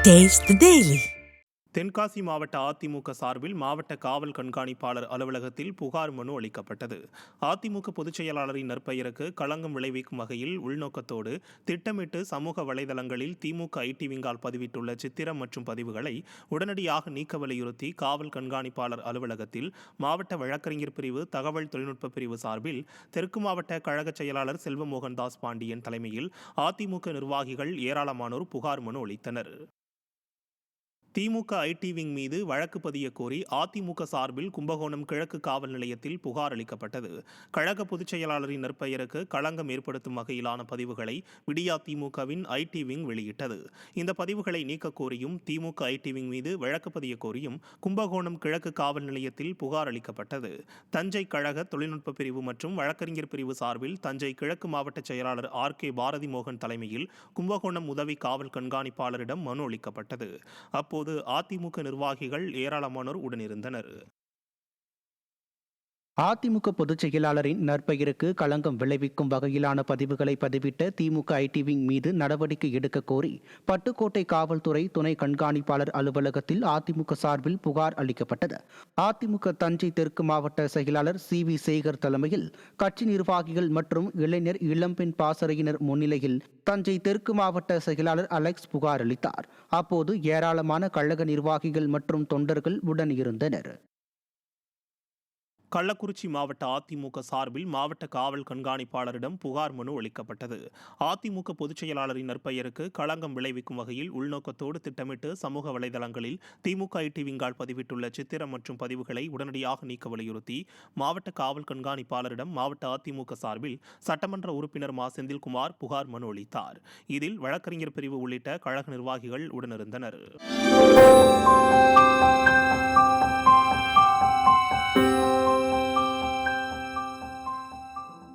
Taste the Daily. Tenkasi மாவட்ட அதிமுக சார்பில் மாவட்ட காவல் கண்காணிப்பாளர் அலுவலகத்தில் புகார் மனு அளிக்கப்பட்டது. அதிமுக பொதுச் செயலாளரின் நற்பெயருக்கு களங்கம் விளைவிக்கும் வகையில் உள்நோக்கத்தோடு திட்டமிட்டு சமூக வலைதளங்களில் திமுக ஐடி விங்கால் பதிவிட்டுள்ள சித்திரம் மற்றும் பதிவுகளை உடனடியாக நீக்க வலியுறுத்தி காவல் கண்காணிப்பாளர் அலுவலகத்தில் மாவட்ட வழக்கறிஞர் பிரிவு தகவல் தொழில்நுட்ப பிரிவு சார்பில் தெற்கு மாவட்ட கழக செயலாளர் செல்வமோகன் தாஸ் பாண்டியன் தலைமையில் அதிமுக நிர்வாகிகள் ஏராளமானோர் புகார் மனு அளித்தனர். திமுக ஐடி விங் மீது வழக்கு பதிய கோரி அதிமுக சார்பில் கும்பகோணம் கிழக்கு காவல் நிலையத்தில் புகார் அளிக்கப்பட்டது. கழக பொதுச் செயலாளரின் நற்பெயருக்கு களங்கம் ஏற்படுத்தும் வகையிலான பதிவுகளை விடியா திமுகவின் ஐடி விங் வெளியிட்டது. இந்த பதிவுகளை நீக்க கோரியும் திமுக ஐடி விங் மீது வழக்கு பதிய கோரியும் கும்பகோணம் கிழக்கு காவல் நிலையத்தில் புகார் அளிக்கப்பட்டது. தஞ்சை கழக தொழில்நுட்ப பிரிவு மற்றும் வழக்கறிஞர் பிரிவு சார்பில் தஞ்சை கிழக்கு மாவட்ட செயலாளர் ஆர்.கே. பாரதி மோகன் தலைமையில் கும்பகோணம் உதவி காவல் கண்காணிப்பாளரிடம் மனு அளிக்கப்பட்டது. அப்போது அதிமுக நிர்வாகிகள் ஏராளமானோர் உடனிருந்தனர். அதிமுக பொதுச் செயலாளரின் நற்பெயருக்கு களங்கம் விளைவிக்கும் வகையிலான பதிவுகளை பதிவிட்ட திமுக ஐடி விங் மீது நடவடிக்கை எடுக்க கோரி பட்டுக்கோட்டை காவல்துறை துணை கண்காணிப்பாளர் அலுவலகத்தில் அதிமுக சார்பில் புகார் அளிக்கப்பட்டது. அதிமுக தஞ்சை தெற்கு மாவட்ட செயலாளர் சி.வி. சேகர் தலைமையில் கட்சி நிர்வாகிகள் மற்றும் இளைஞர் இளம்பெண் பாசறையினர் முன்னிலையில் தஞ்சை தெற்கு மாவட்ட செயலாளர் அலெக்ஸ் புகார் அளித்தார். அப்போது ஏராளமான கழக நிர்வாகிகள் மற்றும் தொண்டர்கள் உடனிருந்தனர். கள்ளக்குறிச்சி மாவட்ட அதிமுக சார்பில் மாவட்ட காவல் கண்காணிப்பாளரிடம் புகார் மனு அளிக்கப்பட்டது. அதிமுக பொதுச் செயலாளரின் நற்பெயருக்கு களங்கம் விளைவிக்கும் வகையில் உள்நோக்கத்தோடு திட்டமிட்டு சமூக வலைதளங்களில் திமுக ஐடி விங்கால் பதிவிட்டுள்ள சித்திரம் மற்றும் பதிவுகளை உடனடியாக நீக்க வலியுறுத்தி மாவட்ட காவல் கண்காணிப்பாளரிடம் மாவட்ட அதிமுக சார்பில் சட்டமன்ற உறுப்பினர் மா. செந்தில்குமார் புகார் மனு அளித்தார். இதில் வழக்கறிஞர் பிரிவு உள்ளிட்ட கழக நிர்வாகிகள் உடனிருந்தனர்.